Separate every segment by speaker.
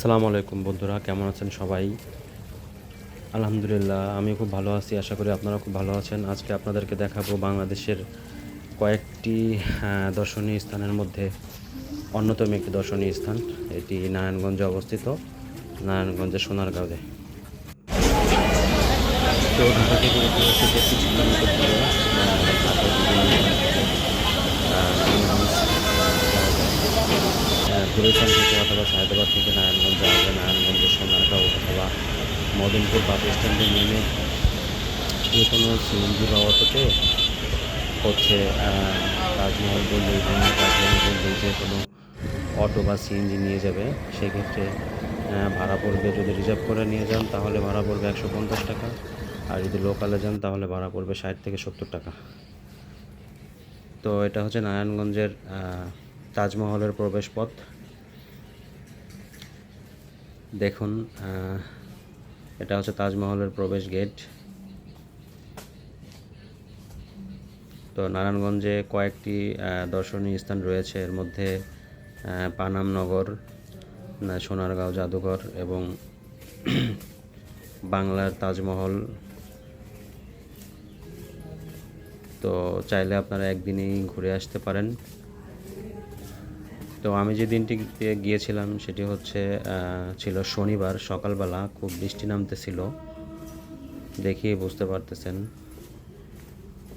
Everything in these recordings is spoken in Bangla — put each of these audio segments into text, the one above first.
Speaker 1: আসসালামু আলাইকুম বন্ধুরা, কেমন আছেন সবাই? আলহামদুলিল্লাহ, আমি খুব ভালো আছি। আশা করি আপনারা খুব ভালো আছেন। আজকে আপনাদেরকে দেখাবো বাংলাদেশের কয়েকটি দর্শনীয় স্থানের মধ্যে অন্যতম একটি দর্শনীয় স্থান। এটি নারায়ণগঞ্জে অবস্থিত, নারায়ণগঞ্জের সোনারগাঁওয়ে। তো ঢাকা থেকে এটি হচ্ছে 33 কিলোমিটার দূরে। ঢাকার বিভিন্ন স্থান থেকে নারায়ণগঞ্জ যাওয়া যায়। গুলিস্তান থেকে অথবা সায়দাবাদ থেকে নারায়ণগঞ্জ যাওয়া যায়। নারায়ণগঞ্জের সোনারগাঁও অথবা মদনপুর বাস স্ট্যান্ডে নেমে যে কোনো সিএনজি বা অটোতে হচ্ছে তাজমহল বললেই তাজমহল বললেই যে কোনো অটো বা সিএনজি নিয়ে যাবে। সেক্ষেত্রে ভাড়া পড়বে, যদি রিজার্ভ করে নিয়ে যান তাহলে ভাড়া পড়বে 150 টাকা, আর যদি লোকালে যান তাহলে ভাড়া পড়বে 60 থেকে 70 টাকা। তো এটা হচ্ছে নারায়ণগঞ্জের তাজমহলের প্রবেশপথ। দেখুন, এটা হচ্ছে তাজমহলের প্রবেশ গেট। তো নারায়ণগঞ্জে কয়েকটি দর্শনীয় স্থান রয়েছে, এর মধ্যে পানামনগর, সোনারগাঁও জাদুঘর এবং বাংলার তাজমহল। তো চাইলে আপনারা একদিনেই ঘুরে আসতে পারেন। তো আমি যে দিনটিতে গিয়েছিলাম সেটি হচ্ছে ছিল শনিবার। সকালবেলা খুব বৃষ্টি নামতেছিল, দেখিয়ে বুঝতে পারতেছেন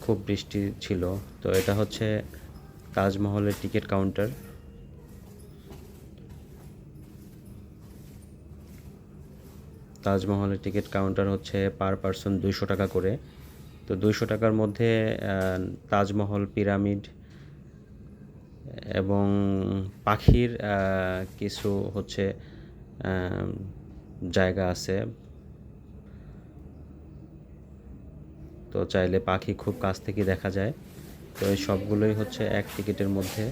Speaker 1: খুব বৃষ্টি ছিল। তো এটা হচ্ছে তাজমহলের টিকিট কাউন্টার। তাজমহলের টিকিট কাউন্টার হচ্ছে পার পারসন 200 টাকা করে। তো 200 টাকার মধ্যে তাজমহল, পিরামিড এবং পাখির কিছু হচ্ছে জায়গা আছে। তো চাইলে পাখি খুব কাছ থেকে দেখা যায়। তো এই সবগুলোই হচ্ছে এক টিকিটের মধ্যে।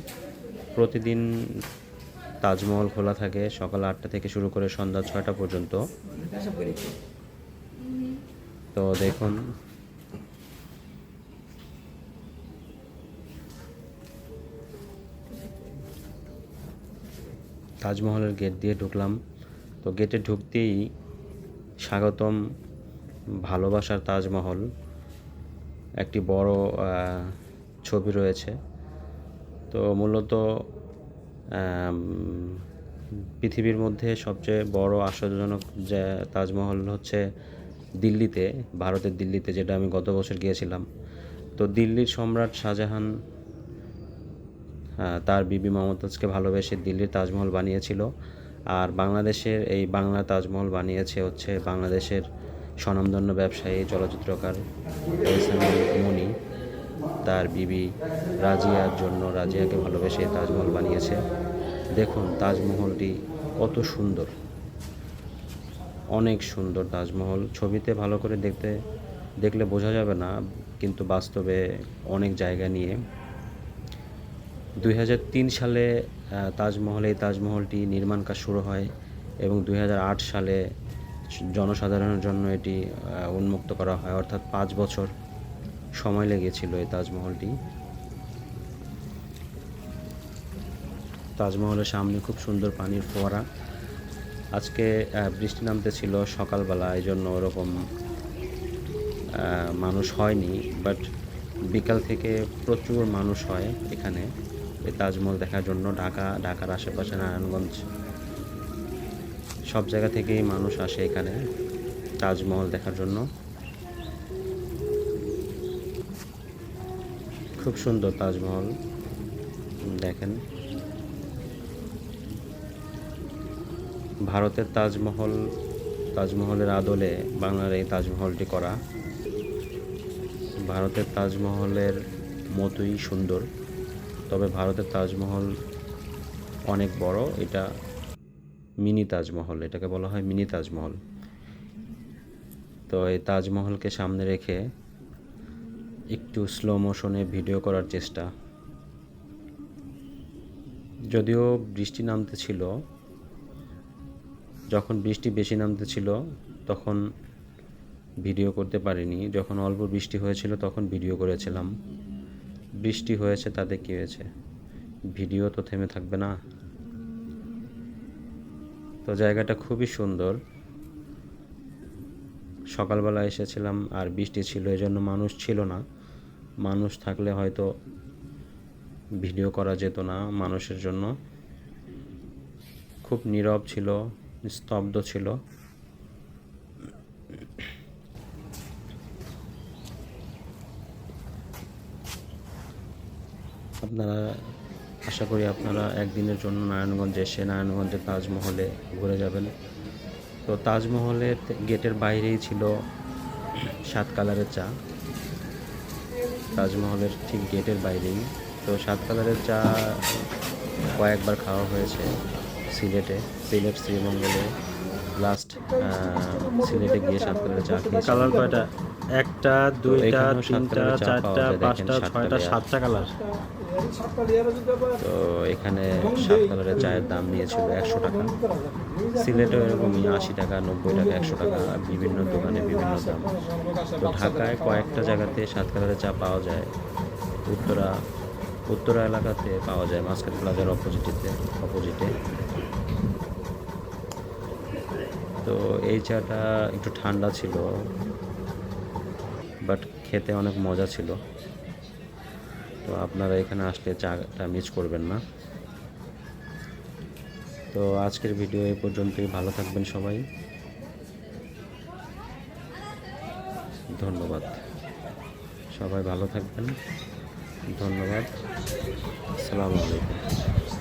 Speaker 1: প্রতিদিন তাজমহল খোলা থাকে সকাল 8টা থেকে শুরু করে সন্ধ্যা 6টা পর্যন্ত। তো দেখুন, তাজমহলের গেট দিয়ে ঢুকলাম। তো গেটে ঢুকতেই স্বাগতম, ভালোবাসার তাজমহল একটি বড় ছবি রয়েছে। তো মূলত পৃথিবীর মধ্যে সবচেয়ে বড় আশ্চর্যজনক যে তাজমহল হচ্ছে দিল্লিতে, ভারতের দিল্লিতে, যেটা আমি গত বছর গিয়েছিলাম। তো দিল্লির সম্রাট শাহজাহান তার বিবি মমতাজকে ভালোবেসে দিল্লির তাজমহল বানিয়েছিল। আর বাংলাদেশের এই বাংলা তাজমহল বানিয়েছে হচ্ছে বাংলাদেশের স্বনামধন্য ব্যবসায়ী, চলচ্চিত্রকার এহসান মনি তার বিবি রাজিয়ার জন্য, রাজিয়াকে ভালোবেসে তাজমহল বানিয়েছে। দেখুন তাজমহলটি কত সুন্দর, অনেক সুন্দর তাজমহল। ছবিতে ভালো করে দেখলে বোঝা যাবে না, কিন্তু বাস্তবে অনেক জায়গা নিয়ে। 2003 সালে এই তাজমহলটি নির্মাণ কাজ শুরু হয় এবং 2008 সালে জনসাধারণের জন্য এটি উন্মুক্ত করা হয়, অর্থাৎ 5 বছর সময় লেগেছিল এই তাজমহলটি। তাজমহলের সামনে খুব সুন্দর পানির ফোয়ারা। আজকে বৃষ্টি নামতেছিল সকালবেলা, এই জন্য ওরকম মানুষ হয়নি, বাট বিকাল থেকে প্রচুর মানুষ হয় এখানে এই তাজমহল দেখার জন্য। ঢাকার আশেপাশে নারায়ণগঞ্জ সব জায়গা থেকেই মানুষ আসে এখানে তাজমহল দেখার জন্য। খুব সুন্দর তাজমহল, দেখেন। ভারতের তাজমহলের আদলে বাংলার এই তাজমহলটি করা। ভারতের তাজমহলের মতোই সুন্দর, তবে ভারতের তাজমহল অনেক বড়। এটা মিনি তাজমহল, এটাকে বলা হয় মিনি তাজমহল। তো এই তাজমহলকে সামনে রেখে একটু স্লো মোশনে ভিডিও করার চেষ্টা। যদিও বৃষ্টি নামতেছিল, যখন বৃষ্টি বেশি নামতেছিল তখন ভিডিও করতে পারিনি। যখন অল্প বৃষ্টি হয়েছিল তখন ভিডিও করেছিলাম। বৃষ্টি হয়েছে তাতে কী হয়েছে, ভিডিও তো থেমে থাকবে না। তো জায়গাটা খুবই সুন্দর। সকালবেলা এসেছিলাম আর বৃষ্টি ছিল, এজন্য মানুষ ছিল না। মানুষ থাকলে হয়তো ভিডিও করা যেত না মানুষের জন্য। খুব নীরব ছিল, স্তব্ধ ছিল। আপনারা আশা করি আপনারা একদিনের জন্য নারায়ণগঞ্জে এসে নারায়ণগঞ্জের তাজমহলে ঘুরে যাবেন। তো তাজমহলের গেটের বাইরেই ছিল 7 কালারের চা, তাজমহলের ঠিক গেটের বাইরেই। তো 7 কালারের চা কয়েকবার খাওয়া হয়েছে সিলেট শ্রীমঙ্গলে। লাস্ট সিলেটে গিয়ে 7 কালারের চা খেয়েছি।
Speaker 2: কালার কয়টা? একটা, দুইটা, তিনটা, চারটা, পাঁচটা, ছয়টা, 7টা কালার।
Speaker 1: তো এখানে 7 কালারের চায়ের দাম নিয়েছিল 100 টাকা। সিলেটে এরকমই 80 টাকা, 90 টাকা, 100 টাকা, বিভিন্ন দোকানে বিভিন্ন দাম। তো ঢাকায় কয়েকটা জায়গাতে 7 কালারের চা পাওয়া যায়। উত্তরা এলাকাতে পাওয়া যায়, মাস্কাট প্লাজার অপোজিটে। তো এই চাটা একটু ঠান্ডা ছিল, বাট খেতে অনেক মজা ছিল। তো আপনারা এখানে আসলে চাটা মিস করবেন না। তো আজকের ভিডিও এই পর্যন্তই। ভালো থাকবেন সবাই, ধন্যবাদ। সবাই ভালো থাকবেন, ধন্যবাদ। আসসালামু আলাইকুম।